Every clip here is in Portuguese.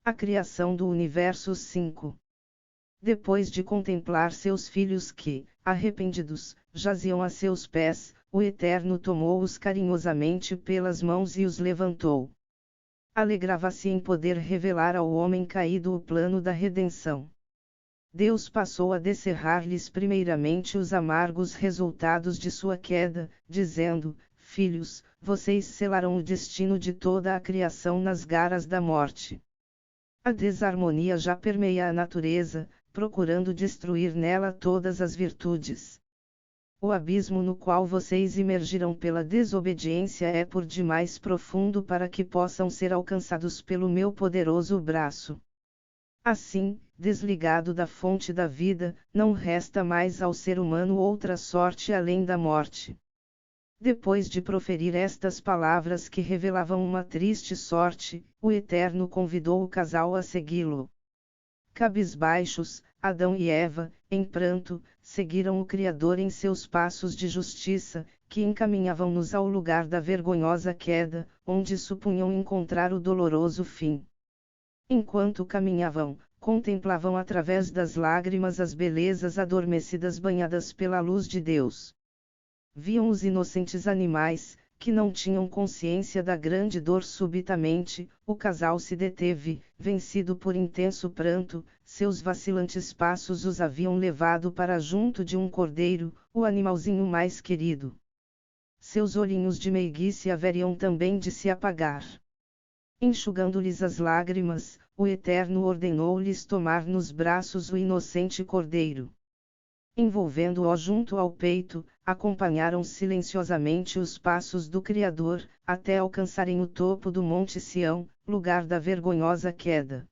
A criação do universo 5. Depois de contemplar seus filhos que, arrependidos, jaziam a seus pés, o Eterno tomou-os carinhosamente pelas mãos e os levantou. Alegrava-se em poder revelar ao homem caído o plano da redenção. Deus passou a descerrar-lhes primeiramente os amargos resultados de sua queda, dizendo: Filhos, vocês selarão o destino de toda a criação nas garras da morte. A desarmonia já permeia a natureza, procurando destruir nela todas as virtudes. O abismo no qual vocês imergiram pela desobediência é por demais profundo para que possam ser alcançados pelo meu poderoso braço. Assim, desligado da fonte da vida, não resta mais ao ser humano outra sorte além da morte. Depois de proferir estas palavras que revelavam uma triste sorte, o Eterno convidou o casal a segui-lo. Cabisbaixos, Adão e Eva, em pranto, seguiram o Criador em seus passos de justiça, que encaminhavam-nos ao lugar da vergonhosa queda, onde supunham encontrar o doloroso fim. Enquanto caminhavam, contemplavam através das lágrimas as belezas adormecidas banhadas pela luz de Deus. Viam os inocentes animais, que não tinham consciência da grande dor. Subitamente, o casal se deteve, vencido por intenso pranto, seus vacilantes passos os haviam levado para junto de um cordeiro, o animalzinho mais querido. Seus olhinhos de meiguice haveriam também de se apagar. Enxugando-lhes as lágrimas, o Eterno ordenou-lhes tomar nos braços o inocente cordeiro. Envolvendo-o junto ao peito, acompanharam silenciosamente os passos do Criador, até alcançarem o topo do Monte Sião, lugar da vergonhosa queda.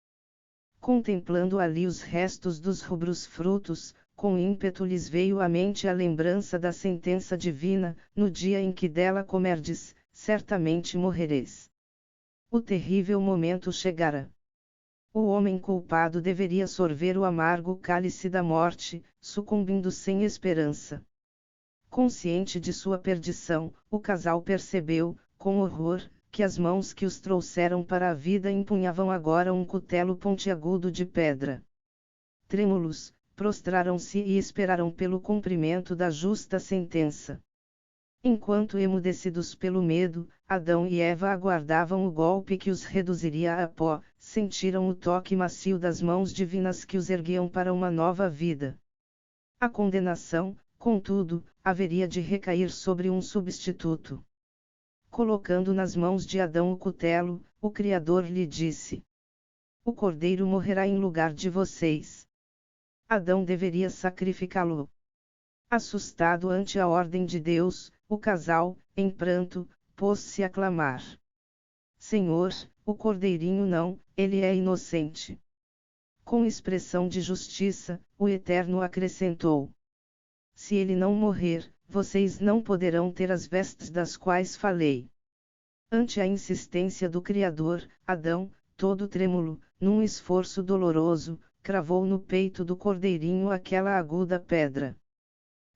Contemplando ali os restos dos rubros frutos, com ímpeto lhes veio à mente a lembrança da sentença divina: no dia em que dela comerdes, certamente morrereis. O terrível momento chegara. O homem culpado deveria sorver o amargo cálice da morte, sucumbindo sem esperança. Consciente de sua perdição, o casal percebeu, com horror, que as mãos que os trouxeram para a vida empunhavam agora um cutelo pontiagudo de pedra. Trêmulos, prostraram-se e esperaram pelo cumprimento da justa sentença. Enquanto emudecidos pelo medo, Adão e Eva aguardavam o golpe que os reduziria a pó, sentiram o toque macio das mãos divinas que os erguiam para uma nova vida. A condenação, contudo, haveria de recair sobre um substituto. Colocando nas mãos de Adão o cutelo, o Criador lhe disse: O cordeiro morrerá em lugar de vocês. Adão deveria sacrificá-lo. Assustado ante a ordem de Deus, o casal, em pranto, pôs-se a clamar: Senhor, o cordeirinho não, ele é inocente. Com expressão de justiça, o Eterno acrescentou: Se ele não morrer, vocês não poderão ter as vestes das quais falei. Ante a insistência do Criador, Adão, todo trêmulo, num esforço doloroso, cravou no peito do cordeirinho aquela aguda pedra.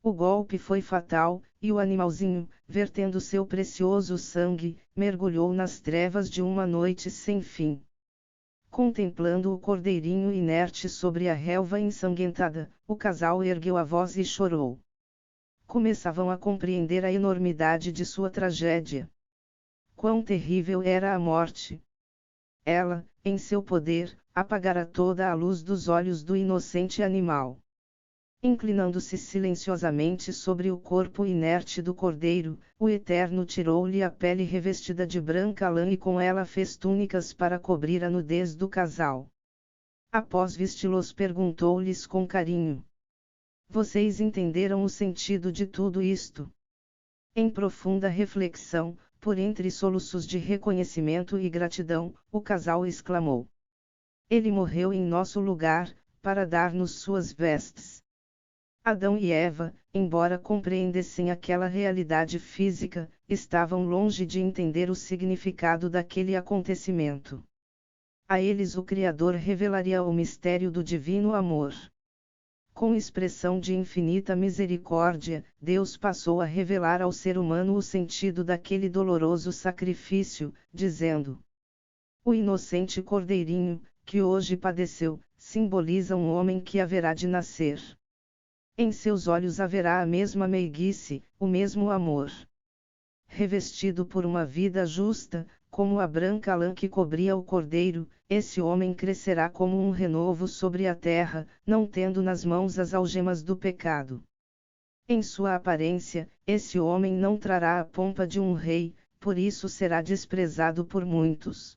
O golpe foi fatal, e o animalzinho, vertendo seu precioso sangue, mergulhou nas trevas de uma noite sem fim. Contemplando o cordeirinho inerte sobre a relva ensanguentada, o casal ergueu a voz e chorou. Começavam a compreender a enormidade de sua tragédia. Quão terrível era a morte! Ela, em seu poder, apagara toda a luz dos olhos do inocente animal. Inclinando-se silenciosamente sobre o corpo inerte do cordeiro, o Eterno tirou-lhe a pele revestida de branca lã e com ela fez túnicas para cobrir a nudez do casal. Após vesti-los, perguntou-lhes com carinho: Vocês entenderam o sentido de tudo isto? Em profunda reflexão, por entre soluços de reconhecimento e gratidão, o casal exclamou: Ele morreu em nosso lugar, para dar-nos suas vestes. Adão e Eva, embora compreendessem aquela realidade física, estavam longe de entender o significado daquele acontecimento. A eles o Criador revelaria o mistério do divino amor. Com expressão de infinita misericórdia, Deus passou a revelar ao ser humano o sentido daquele doloroso sacrifício, dizendo: O inocente cordeirinho, que hoje padeceu, simboliza um homem que haverá de nascer. Em seus olhos haverá a mesma meiguice, o mesmo amor. Revestido por uma vida justa, como a branca lã que cobria o cordeiro, esse homem crescerá como um renovo sobre a terra, não tendo nas mãos as algemas do pecado. Em sua aparência, esse homem não trará a pompa de um rei, por isso será desprezado por muitos.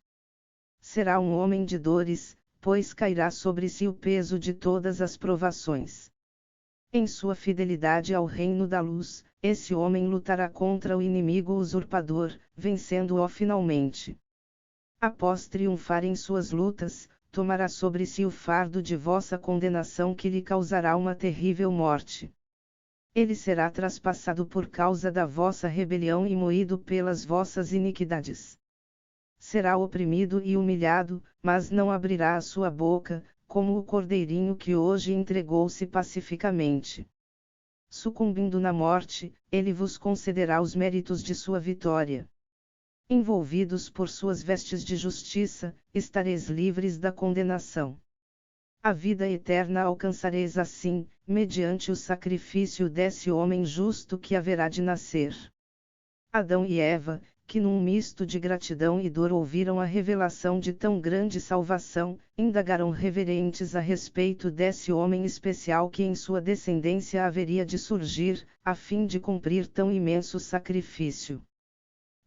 Será um homem de dores, pois cairá sobre si o peso de todas as provações. Em sua fidelidade ao reino da luz, esse homem lutará contra o inimigo usurpador, vencendo-o finalmente. Após triunfar em suas lutas, tomará sobre si o fardo de vossa condenação que lhe causará uma terrível morte. Ele será traspassado por causa da vossa rebelião e moído pelas vossas iniquidades. Será oprimido e humilhado, mas não abrirá a sua boca, como o cordeirinho que hoje entregou-se pacificamente. Sucumbindo na morte, ele vos concederá os méritos de sua vitória. Envolvidos por suas vestes de justiça, estareis livres da condenação. A vida eterna alcançareis assim, mediante o sacrifício desse homem justo que haverá de nascer. Adão e Eva, que num misto de gratidão e dor ouviram a revelação de tão grande salvação, indagaram reverentes a respeito desse homem especial que em sua descendência haveria de surgir, a fim de cumprir tão imenso sacrifício.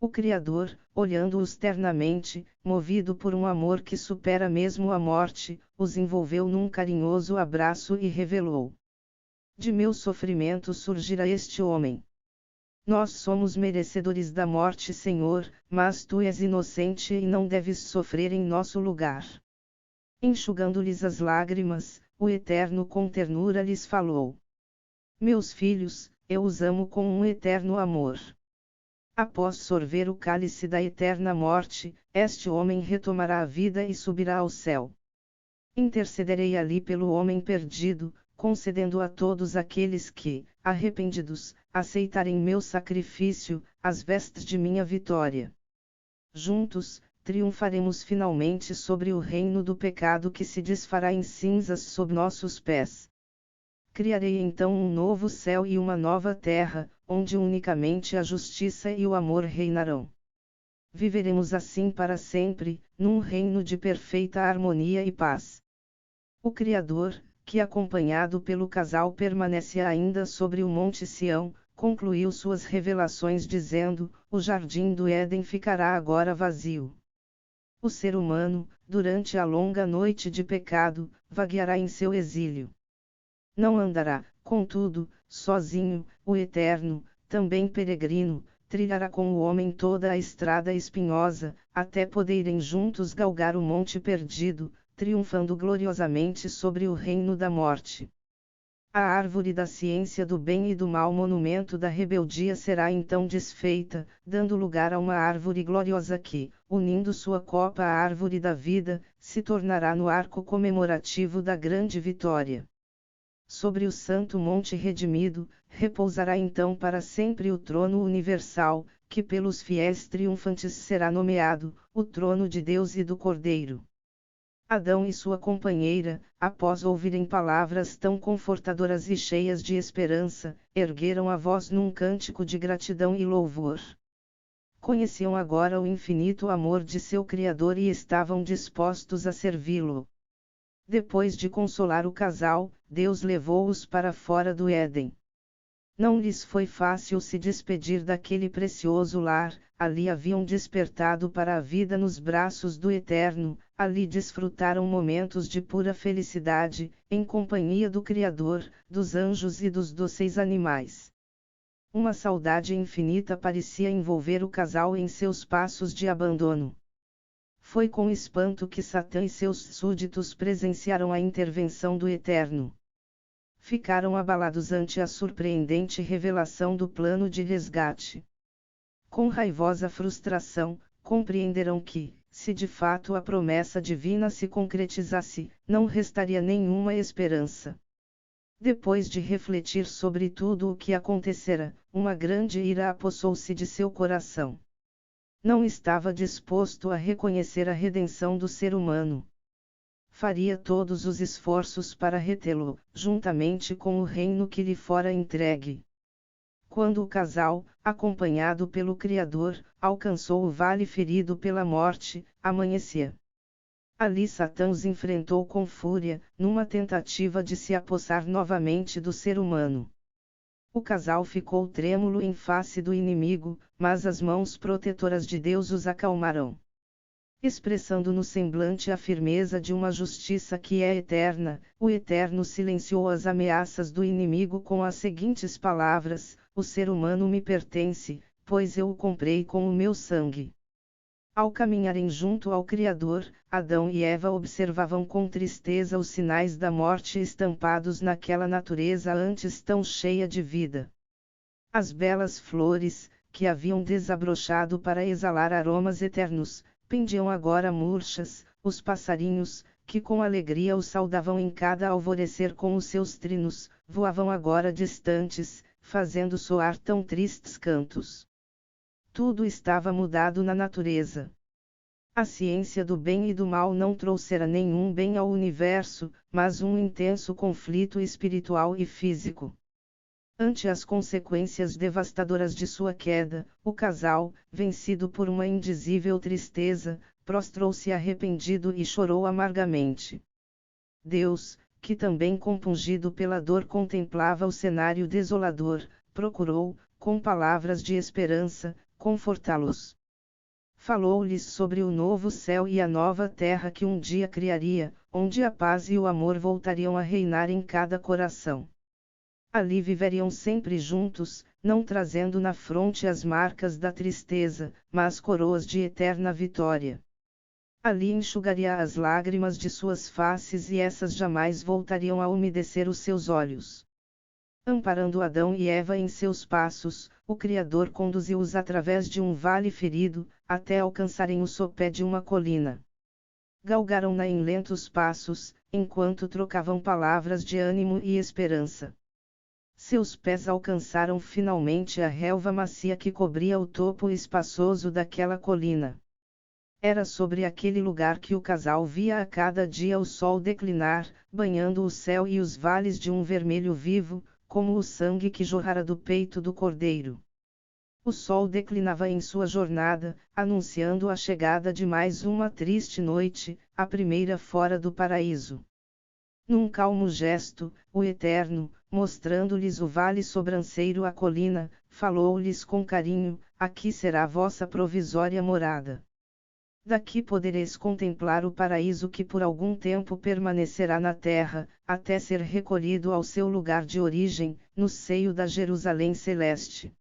O Criador, olhando-os ternamente, movido por um amor que supera mesmo a morte, os envolveu num carinhoso abraço e revelou: de meu sofrimento surgirá este homem. Nós somos merecedores da morte, Senhor, mas tu és inocente e não deves sofrer em nosso lugar. Enxugando-lhes as lágrimas, o Eterno com ternura lhes falou: meus filhos, eu os amo com um eterno amor. Após sorver o cálice da eterna morte, este homem retomará a vida e subirá ao céu. Intercederei ali pelo homem perdido, concedendo a todos aqueles que, arrependidos, aceitarem meu sacrifício, as vestes de minha vitória. Juntos, triunfaremos finalmente sobre o reino do pecado que se desfará em cinzas sob nossos pés. Criarei então um novo céu e uma nova terra, onde unicamente a justiça e o amor reinarão. Viveremos assim para sempre, num reino de perfeita harmonia e paz. O Criador, que acompanhado pelo casal permanece ainda sobre o Monte Sião, concluiu suas revelações dizendo: o jardim do Éden ficará agora vazio. O ser humano, durante a longa noite de pecado, vagueará em seu exílio. Não andará, contudo, sozinho, o Eterno, também peregrino, trilhará com o homem toda a estrada espinhosa, até poderem juntos galgar o monte perdido, triunfando gloriosamente sobre o reino da morte. A árvore da ciência do bem e do mal, monumento da rebeldia, será então desfeita, dando lugar a uma árvore gloriosa que, unindo sua copa à árvore da vida, se tornará no arco comemorativo da grande vitória. Sobre o santo monte redimido, repousará então para sempre o trono universal, que pelos fiéis triunfantes será nomeado, o trono de Deus e do Cordeiro. Adão e sua companheira, após ouvirem palavras tão confortadoras e cheias de esperança, ergueram a voz num cântico de gratidão e louvor. Conheciam agora o infinito amor de seu Criador e estavam dispostos a servi-lo. Depois de consolar o casal, Deus levou-os para fora do Éden. Não lhes foi fácil se despedir daquele precioso lar, ali haviam despertado para a vida nos braços do Eterno, ali desfrutaram momentos de pura felicidade, em companhia do Criador, dos anjos e dos dóceis animais. Uma saudade infinita parecia envolver o casal em seus passos de abandono. Foi com espanto que Satã e seus súditos presenciaram a intervenção do Eterno. Ficaram abalados ante a surpreendente revelação do plano de resgate. Com raivosa frustração, compreenderam que, se de fato a promessa divina se concretizasse, não restaria nenhuma esperança. Depois de refletir sobre tudo o que acontecera, uma grande ira apossou-se de seu coração. Não estava disposto a reconhecer a redenção do ser humano. faria todos os esforços para retê-lo, juntamente com o reino que lhe fora entregue. Quando o casal, acompanhado pelo Criador, alcançou o vale ferido pela morte, amanhecia. Ali Satã os enfrentou com fúria, numa tentativa de se apossar novamente do ser humano. O casal ficou trêmulo em face do inimigo, mas as mãos protetoras de Deus os acalmaram. Expressando no semblante a firmeza de uma justiça que é eterna, o Eterno silenciou as ameaças do inimigo com as seguintes palavras: o ser humano me pertence, pois eu o comprei com o meu sangue. Ao caminharem junto ao Criador, Adão e Eva observavam com tristeza os sinais da morte estampados naquela natureza antes tão cheia de vida. As belas flores, que haviam desabrochado para exalar aromas eternos, pendiam agora murchas, os passarinhos, que com alegria o saudavam em cada alvorecer com os seus trinos, voavam agora distantes, fazendo soar tão tristes cantos. Tudo estava mudado na natureza. A ciência do bem e do mal não trouxera nenhum bem ao universo, mas um intenso conflito espiritual e físico. Ante as consequências devastadoras de sua queda, o casal, vencido por uma indizível tristeza, prostrou-se arrependido e chorou amargamente. Deus, que também compungido pela dor contemplava o cenário desolador, procurou, com palavras de esperança, confortá-los. Falou-lhes sobre o novo céu e a nova terra que um dia criaria, onde a paz e o amor voltariam a reinar em cada coração. Ali viveriam sempre juntos, não trazendo na fronte as marcas da tristeza, mas coroas de eterna vitória. Ali enxugaria as lágrimas de suas faces e essas jamais voltariam a umedecer os seus olhos. Amparando Adão e Eva em seus passos, o Criador conduziu-os através de um vale ferido, até alcançarem o sopé de uma colina. Galgaram-na em lentos passos, enquanto trocavam palavras de ânimo e esperança. Seus pés alcançaram finalmente a relva macia que cobria o topo espaçoso daquela colina. Era sobre aquele lugar que o casal via a cada dia o sol declinar, banhando o céu e os vales de um vermelho vivo, como o sangue que jorrara do peito do cordeiro. O sol declinava em sua jornada, anunciando a chegada de mais uma triste noite, a primeira fora do paraíso. Num calmo gesto, o Eterno, mostrando-lhes o vale sobranceiro à colina, falou-lhes com carinho: aqui será vossa provisória morada. Daqui podereis contemplar o paraíso que por algum tempo permanecerá na terra, até ser recolhido ao seu lugar de origem, no seio da Jerusalém celeste.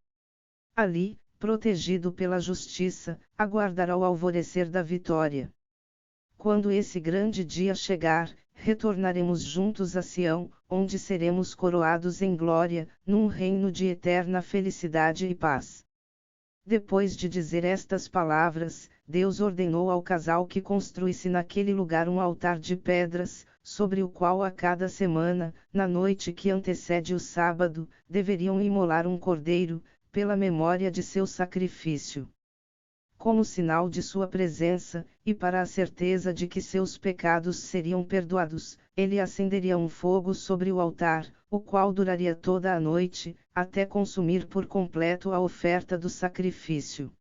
Ali, protegido pela justiça, aguardará o alvorecer da vitória. Quando esse grande dia chegar, retornaremos juntos a Sião, onde seremos coroados em glória, num reino de eterna felicidade e paz. Depois de dizer estas palavras, Deus ordenou ao casal que construísse naquele lugar um altar de pedras, sobre o qual a cada semana, na noite que antecede o sábado, deveriam imolar um cordeiro, pela memória de seu sacrifício. Como sinal de sua presença, e para a certeza de que seus pecados seriam perdoados, ele acenderia um fogo sobre o altar, o qual duraria toda a noite, até consumir por completo a oferta do sacrifício.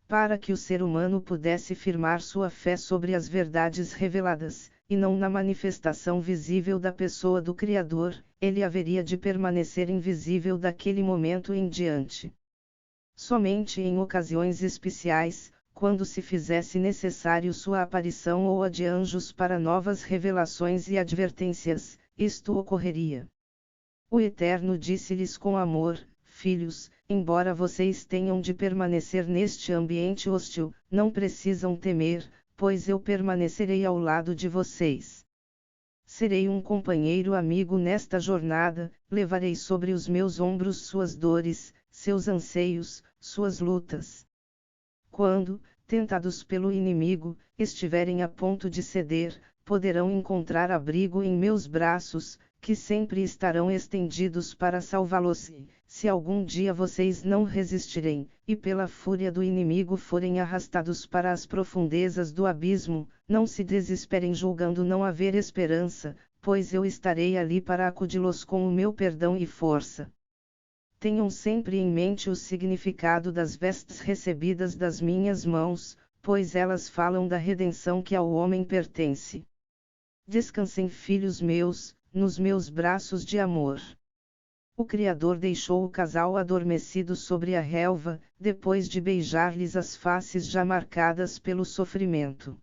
Para que o ser humano pudesse firmar sua fé sobre as verdades reveladas, e não na manifestação visível da pessoa do Criador, ele haveria de permanecer invisível daquele momento em diante. Somente em ocasiões especiais, quando se fizesse necessário sua aparição ou a de anjos para novas revelações e advertências, isto ocorreria. O Eterno disse-lhes com amor: filhos, embora vocês tenham de permanecer neste ambiente hostil, não precisam temer, pois eu permanecerei ao lado de vocês. Serei um companheiro amigo nesta jornada, levarei sobre os meus ombros suas dores, seus anseios, suas lutas. Quando, tentados pelo inimigo, estiverem a ponto de ceder, poderão encontrar abrigo em meus braços, que sempre estarão estendidos para salvá-los. Se algum dia vocês não resistirem, e pela fúria do inimigo forem arrastados para as profundezas do abismo, não se desesperem julgando não haver esperança, pois eu estarei ali para acudi-los com o meu perdão e força. Tenham sempre em mente o significado das vestes recebidas das minhas mãos, pois elas falam da redenção que ao homem pertence. Descansem, filhos meus, nos meus braços de amor. O Criador deixou o casal adormecido sobre a relva, depois de beijar-lhes as faces já marcadas pelo sofrimento.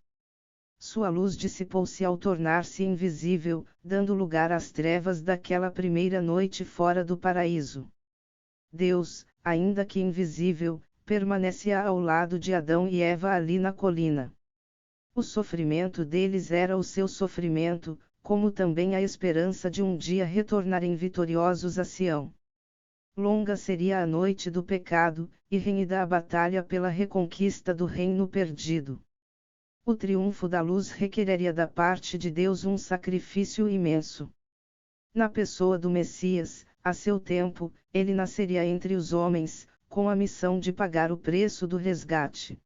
Sua luz dissipou-se ao tornar-se invisível, dando lugar às trevas daquela primeira noite fora do paraíso. Deus, ainda que invisível, permanecia ao lado de Adão e Eva ali na colina. O sofrimento deles era o seu sofrimento, como também a esperança de um dia retornarem vitoriosos a Sião. Longa seria a noite do pecado, e renhida a batalha pela reconquista do reino perdido. O triunfo da luz requereria da parte de Deus um sacrifício imenso. Na pessoa do Messias, a seu tempo, ele nasceria entre os homens, com a missão de pagar o preço do resgate.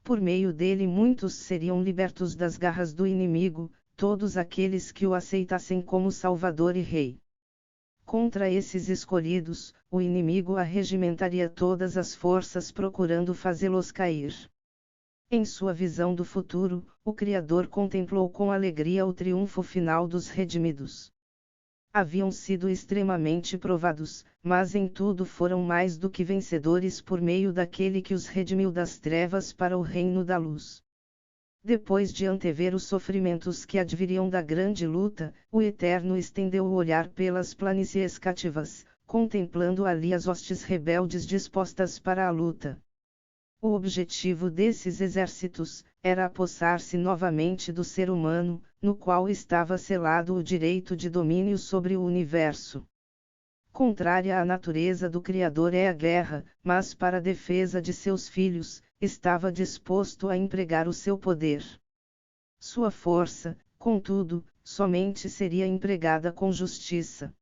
Por meio dele muitos seriam libertos das garras do inimigo, todos aqueles que o aceitassem como Salvador e Rei. Contra esses escolhidos, o inimigo arregimentaria todas as forças procurando fazê-los cair. Em sua visão do futuro, o Criador contemplou com alegria o triunfo final dos redimidos. Haviam sido extremamente provados, mas em tudo foram mais do que vencedores por meio daquele que os redimiu das trevas para o reino da luz. Depois de antever os sofrimentos que adviriam da grande luta, o Eterno estendeu o olhar pelas planícies cativas, contemplando ali as hostes rebeldes dispostas para a luta. O objetivo desses exércitos era apossar-se novamente do ser humano, no qual estava selado o direito de domínio sobre o universo. Contrária à natureza do Criador é a guerra, mas para a defesa de seus filhos, estava disposto a empregar o seu poder. Sua força, contudo, somente seria empregada com justiça.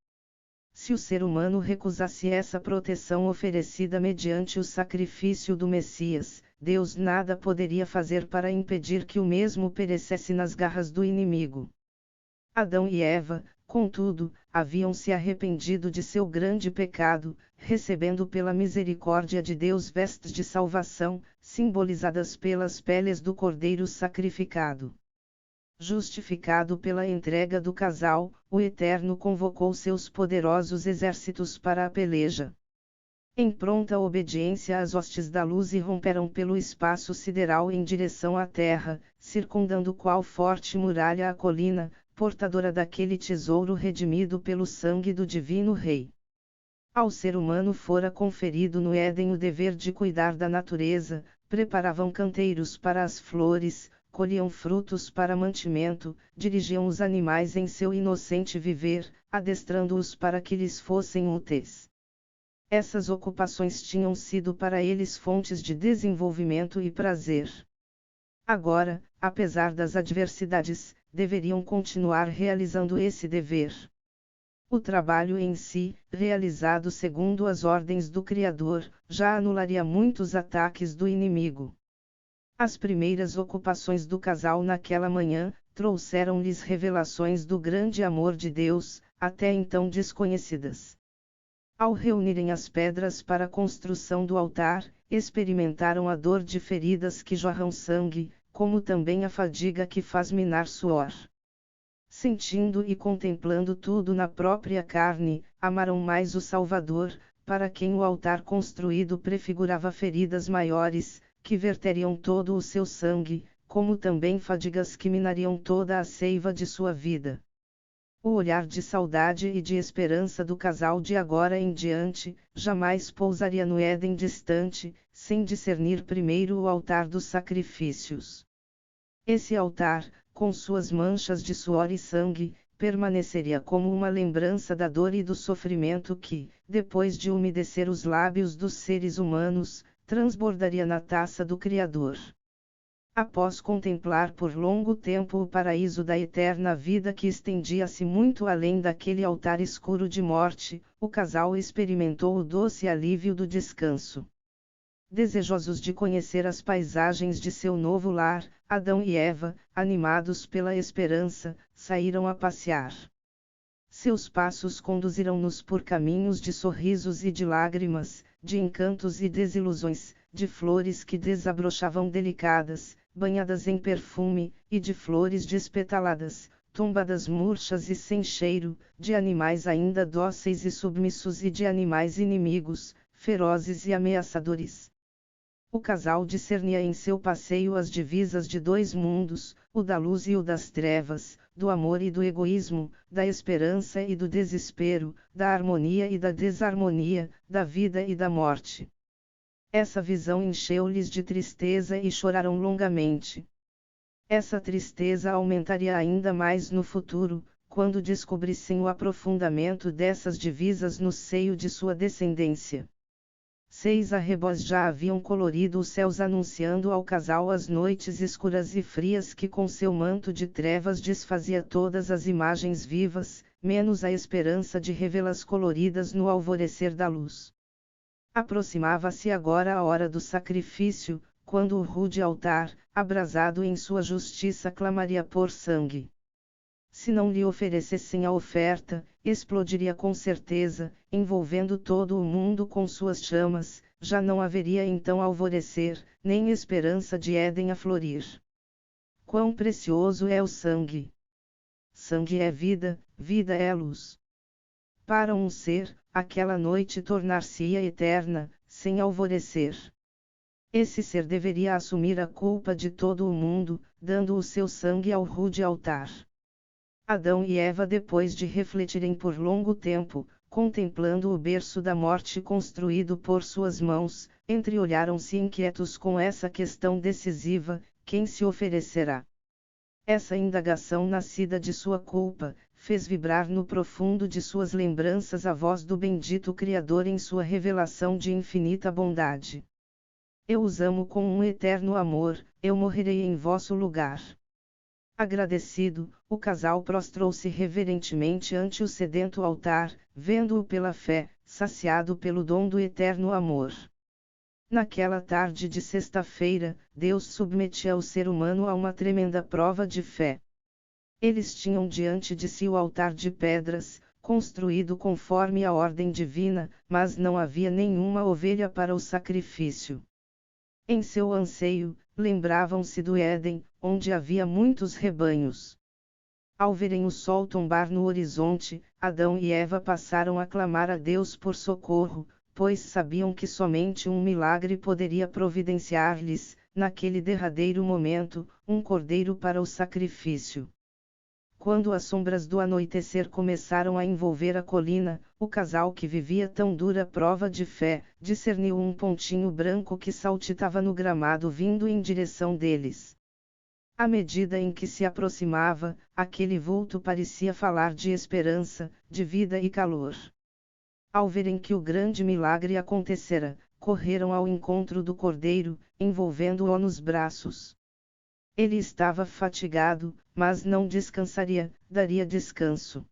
Se o ser humano recusasse essa proteção oferecida mediante o sacrifício do Messias, Deus nada poderia fazer para impedir que o mesmo perecesse nas garras do inimigo. Adão e Eva, contudo, haviam se arrependido de seu grande pecado, recebendo pela misericórdia de Deus vestes de salvação, simbolizadas pelas peles do cordeiro sacrificado. Justificado pela entrega do casal, o Eterno convocou seus poderosos exércitos para a peleja. Em pronta obediência as hostes da luz irromperam pelo espaço sideral em direção à terra, circundando qual forte muralha a colina, portadora daquele tesouro redimido pelo sangue do Divino Rei. Ao ser humano fora conferido no Éden o dever de cuidar da natureza, preparavam canteiros para as flores, colhiam frutos para mantimento, dirigiam os animais em seu inocente viver, adestrando-os para que lhes fossem úteis. Essas ocupações tinham sido para eles fontes de desenvolvimento e prazer. Agora, apesar das adversidades, deveriam continuar realizando esse dever. O trabalho em si, realizado segundo as ordens do Criador, já anularia muitos ataques do inimigo. As primeiras ocupações do casal naquela manhã, trouxeram-lhes revelações do grande amor de Deus, até então desconhecidas. Ao reunirem as pedras para a construção do altar, experimentaram a dor de feridas que jorram sangue, como também a fadiga que faz minar suor. Sentindo e contemplando tudo na própria carne, amaram mais o Salvador, para quem o altar construído prefigurava feridas maiores, que verteriam todo o seu sangue, como também fadigas que minariam toda a seiva de sua vida. O olhar de saudade e de esperança do casal de agora em diante, jamais pousaria no Éden distante, sem discernir primeiro o altar dos sacrifícios. Esse altar, com suas manchas de suor e sangue, permaneceria como uma lembrança da dor e do sofrimento que, depois de umedecer os lábios dos seres humanos, transbordaria na taça do Criador. Após contemplar por longo tempo o paraíso da eterna vida que estendia-se muito além daquele altar escuro de morte, o casal experimentou o doce alívio do descanso. desejosos de conhecer as paisagens de seu novo lar, Adão e Eva, animados pela esperança, saíram a passear. Seus passos conduziram-nos por caminhos de sorrisos e de lágrimas, de encantos e desilusões, de flores que desabrochavam delicadas, banhadas em perfume, e de flores despetaladas, tombadas murchas e sem cheiro, de animais ainda dóceis e submissos e de animais inimigos, ferozes e ameaçadores. O casal discernia em seu passeio as divisas de dois mundos, o da luz e o das trevas, do amor e do egoísmo, da esperança e do desespero, da harmonia e da desarmonia, da vida e da morte. Essa visão encheu-lhes de tristeza e choraram longamente. Essa tristeza aumentaria ainda mais no futuro, quando descobrissem o aprofundamento dessas divisas no seio de sua descendência. 6 arrebós já haviam colorido os céus, anunciando ao casal as noites escuras e frias que com seu manto de trevas desfazia todas as imagens vivas, menos a esperança de revê-las coloridas no alvorecer da luz. Aproximava-se agora a hora do sacrifício, quando o rude altar, abrasado em sua justiça, clamaria por sangue. Se não lhe oferecessem a oferta, explodiria com certeza, envolvendo todo o mundo com suas chamas, já não haveria então alvorecer, nem esperança de Éden a florir. Quão precioso é o sangue! Sangue é vida, vida é luz. Para um ser, aquela noite tornar-se-ia eterna, sem alvorecer. Esse ser deveria assumir a culpa de todo o mundo, dando o seu sangue ao rude altar. Adão e Eva, depois de refletirem por longo tempo, contemplando o berço da morte construído por suas mãos, entreolharam-se inquietos com essa questão decisiva: quem se oferecerá? Essa indagação nascida de sua culpa, fez vibrar no profundo de suas lembranças a voz do bendito Criador em sua revelação de infinita bondade. Eu os amo com um eterno amor, eu morrerei em vosso lugar. Agradecido, o casal prostrou-se reverentemente ante o sedento altar, vendo-o pela fé, saciado pelo dom do eterno amor. Naquela tarde de sexta-feira, Deus submetia o ser humano a uma tremenda prova de fé. Eles tinham diante de si o altar de pedras, construído conforme a ordem divina, mas não havia nenhuma ovelha para o sacrifício. Em seu anseio, lembravam-se do Éden, onde havia muitos rebanhos. Ao verem o sol tombar no horizonte, Adão e Eva passaram a clamar a Deus por socorro, pois sabiam que somente um milagre poderia providenciar-lhes, naquele derradeiro momento, um cordeiro para o sacrifício. Quando as sombras do anoitecer começaram a envolver a colina, o casal que vivia tão dura prova de fé, discerniu um pontinho branco que saltitava no gramado vindo em direção deles. À medida em que se aproximava, aquele vulto parecia falar de esperança, de vida e calor. Ao verem que o grande milagre acontecera, correram ao encontro do cordeiro, envolvendo-o nos braços. Ele estava fatigado, mas não descansaria, daria descanso.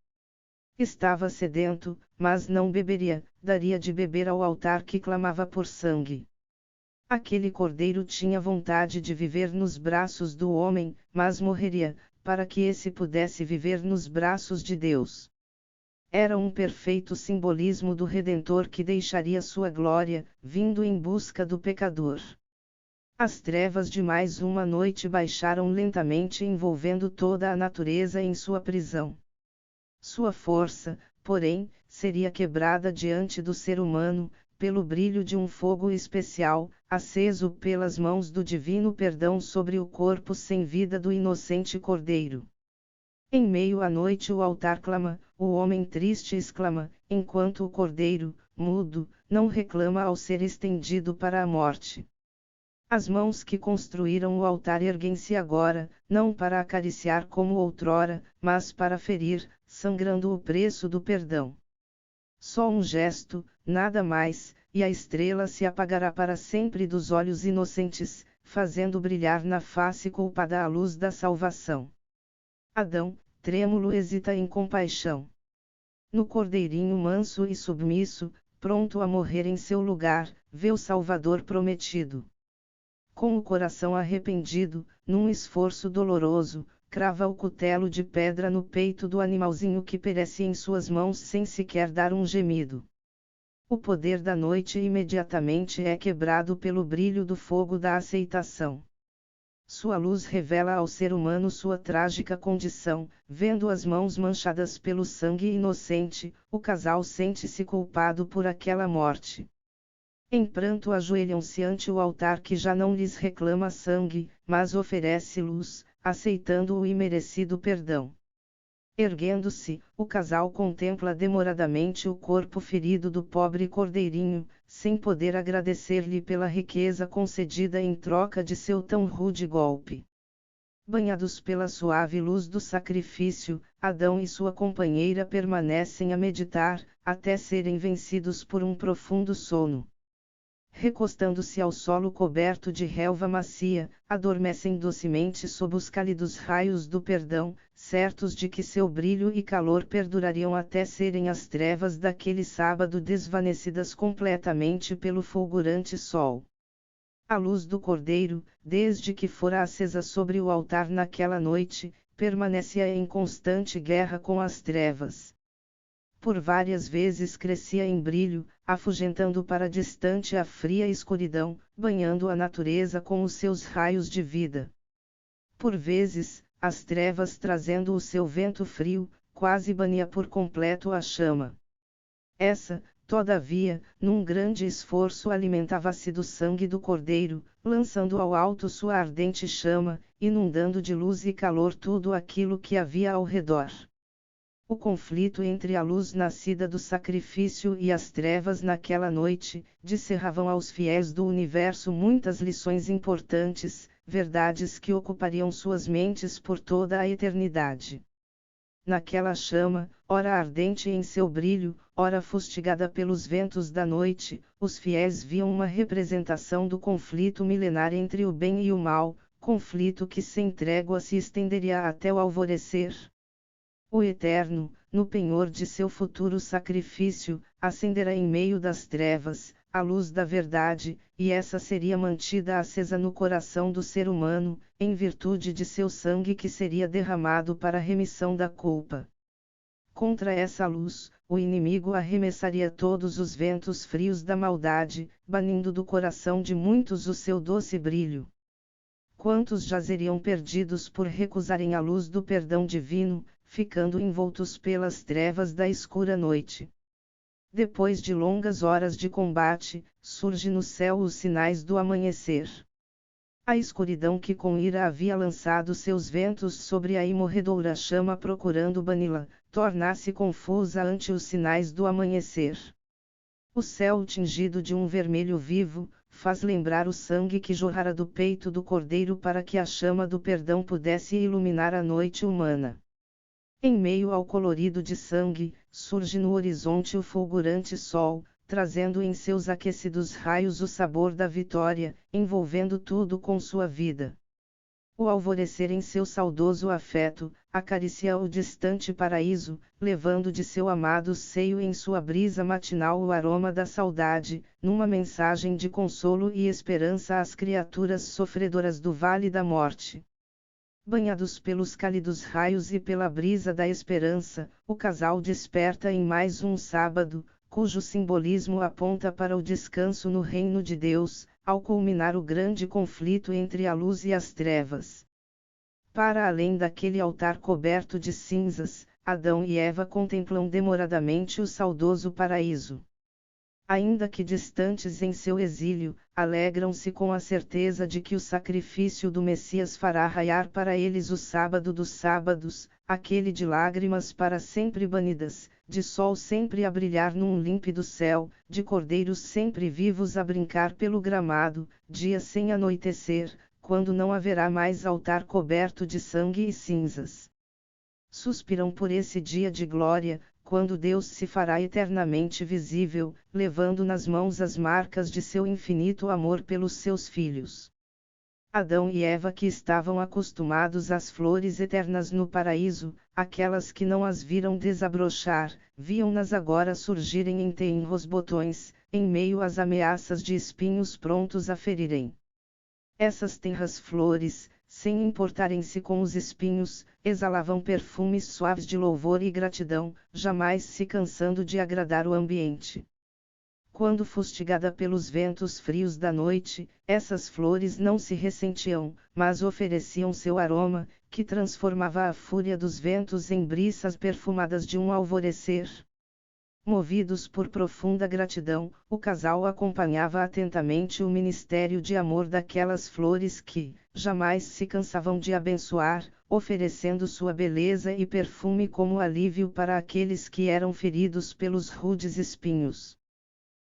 Estava sedento, mas não beberia, daria de beber ao altar que clamava por sangue. Aquele cordeiro tinha vontade de viver nos braços do homem, mas morreria, para que esse pudesse viver nos braços de Deus. Era um perfeito simbolismo do Redentor que deixaria sua glória, vindo em busca do pecador. As trevas de mais uma noite baixaram lentamente, envolvendo toda a natureza em sua prisão. Sua força, porém, seria quebrada diante do ser humano, pelo brilho de um fogo especial, aceso pelas mãos do divino perdão sobre o corpo sem vida do inocente cordeiro. Em meio à noite o altar clama, o homem triste exclama, enquanto o cordeiro, mudo, não reclama ao ser estendido para a morte. As mãos que construíram o altar erguem-se agora, não para acariciar como outrora, mas para ferir, sangrando o preço do perdão. Só um gesto, nada mais, e a estrela se apagará para sempre dos olhos inocentes, fazendo brilhar na face culpada a luz da salvação. Adão, trêmulo, hesita em compaixão. No cordeirinho manso e submisso, pronto a morrer em seu lugar, vê o Salvador prometido. Com o coração arrependido, num esforço doloroso, crava o cutelo de pedra no peito do animalzinho que perece em suas mãos sem sequer dar um gemido. O poder da noite imediatamente é quebrado pelo brilho do fogo da aceitação. Sua luz revela ao ser humano sua trágica condição, vendo as mãos manchadas pelo sangue inocente, o casal sente-se culpado por aquela morte. Em pranto ajoelham-se ante o altar que já não lhes reclama sangue, mas oferece luz, aceitando o imerecido perdão. Erguendo-se, o casal contempla demoradamente o corpo ferido do pobre cordeirinho, sem poder agradecer-lhe pela riqueza concedida em troca de seu tão rude golpe. Banhados pela suave luz do sacrifício, Adão e sua companheira permanecem a meditar, até serem vencidos por um profundo sono. Recostando-se ao solo coberto de relva macia, adormecem docemente sob os cálidos raios do perdão, certos de que seu brilho e calor perdurariam até serem as trevas daquele sábado desvanecidas completamente pelo fulgurante sol. A luz do Cordeiro, desde que fora acesa sobre o altar naquela noite, permanecia em constante guerra com as trevas. Por várias vezes crescia em brilho, afugentando para distante a fria escuridão, banhando a natureza com os seus raios de vida. Por vezes, as trevas trazendo o seu vento frio, quase bania por completo a chama. Essa, todavia, num grande esforço alimentava-se do sangue do Cordeiro, lançando ao alto sua ardente chama, inundando de luz e calor tudo aquilo que havia ao redor. O conflito entre a luz nascida do sacrifício e as trevas naquela noite, descerravam aos fiéis do universo muitas lições importantes, verdades que ocupariam suas mentes por toda a eternidade. Naquela chama, ora ardente em seu brilho, ora fustigada pelos ventos da noite, os fiéis viam uma representação do conflito milenar entre o bem e o mal, conflito que sem trégua se estenderia até o alvorecer. O Eterno, no penhor de seu futuro sacrifício, acenderá em meio das trevas, a luz da verdade, e essa seria mantida acesa no coração do ser humano, em virtude de seu sangue que seria derramado para a remissão da culpa. Contra essa luz, o inimigo arremessaria todos os ventos frios da maldade, banindo do coração de muitos o seu doce brilho. Quantos jazeriam perdidos por recusarem a luz do perdão divino, ficando envoltos pelas trevas da escura noite. Depois de longas horas de combate, surge no céu os sinais do amanhecer. A escuridão que com ira havia lançado seus ventos sobre a imorredoura chama procurando bani-la, torna-se confusa ante os sinais do amanhecer. O céu tingido de um vermelho vivo, faz lembrar o sangue que jorrara do peito do Cordeiro para que a chama do perdão pudesse iluminar a noite humana. Em meio ao colorido de sangue, surge no horizonte o fulgurante sol, trazendo em seus aquecidos raios o sabor da vitória, envolvendo tudo com sua vida. O alvorecer em seu saudoso afeto, acaricia o distante paraíso, levando de seu amado seio em sua brisa matinal o aroma da saudade, numa mensagem de consolo e esperança às criaturas sofredoras do vale da morte. Banhados pelos cálidos raios e pela brisa da esperança, o casal desperta em mais um sábado, cujo simbolismo aponta para o descanso no reino de Deus, ao culminar o grande conflito entre a luz e as trevas. Para além daquele altar coberto de cinzas, Adão e Eva contemplam demoradamente o saudoso paraíso. Ainda que distantes em seu exílio, alegram-se com a certeza de que o sacrifício do Messias fará raiar para eles o sábado dos sábados, aquele de lágrimas para sempre banidas, de sol sempre a brilhar num límpido céu, de cordeiros sempre vivos a brincar pelo gramado, dia sem anoitecer, quando não haverá mais altar coberto de sangue e cinzas. Suspiram por esse dia de glória, quando Deus se fará eternamente visível, levando nas mãos as marcas de seu infinito amor pelos seus filhos. Adão e Eva, que estavam acostumados às flores eternas no paraíso, aquelas que não as viram desabrochar, viam-nas agora surgirem em tenros botões, em meio às ameaças de espinhos prontos a ferirem. Essas tenras flores, sem importarem-se com os espinhos, exalavam perfumes suaves de louvor e gratidão, jamais se cansando de agradar o ambiente. Quando fustigada pelos ventos frios da noite, essas flores não se ressentiam, mas ofereciam seu aroma, que transformava a fúria dos ventos em briças perfumadas de um alvorecer. Movidos por profunda gratidão, o casal acompanhava atentamente o ministério de amor daquelas flores que, jamais se cansavam de abençoar, oferecendo sua beleza e perfume como alívio para aqueles que eram feridos pelos rudes espinhos.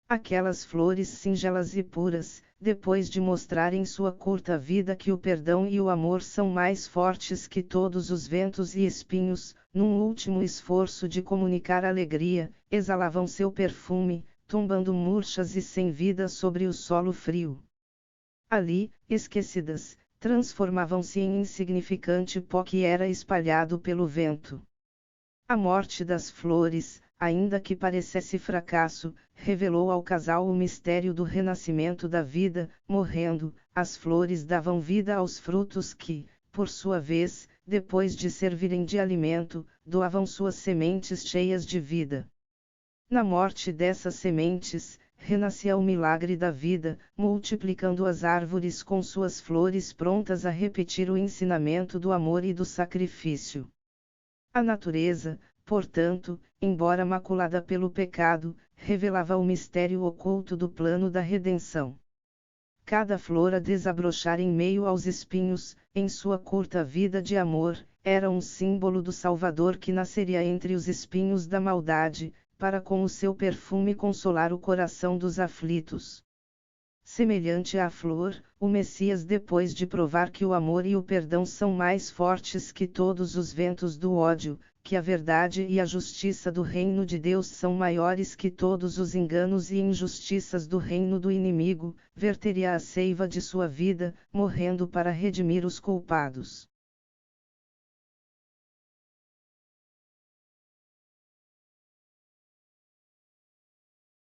Aquelas flores singelas e puras, depois de mostrarem sua curta vida que o perdão e o amor são mais fortes que todos os ventos e espinhos, num último esforço de comunicar alegria, exalavam seu perfume, tombando murchas e sem vida sobre o solo frio. Ali, esquecidas, transformavam-se em insignificante pó que era espalhado pelo vento. A morte das flores, ainda que parecesse fracasso, revelou ao casal o mistério do renascimento da vida. Morrendo, as flores davam vida aos frutos que, por sua vez, depois de servirem de alimento, doavam suas sementes cheias de vida. Na morte dessas sementes, renascia o milagre da vida, multiplicando as árvores com suas flores prontas a repetir o ensinamento do amor e do sacrifício. A natureza, portanto, embora maculada pelo pecado, revelava o mistério oculto do plano da redenção. Cada flor a desabrochar em meio aos espinhos, em sua curta vida de amor, era um símbolo do Salvador que nasceria entre os espinhos da maldade, para com o seu perfume consolar o coração dos aflitos. Semelhante à flor, o Messias, depois de provar que o amor e o perdão são mais fortes que todos os ventos do ódio, que a verdade e a justiça do reino de Deus são maiores que todos os enganos e injustiças do reino do inimigo, verteria a seiva de sua vida, morrendo para redimir os culpados.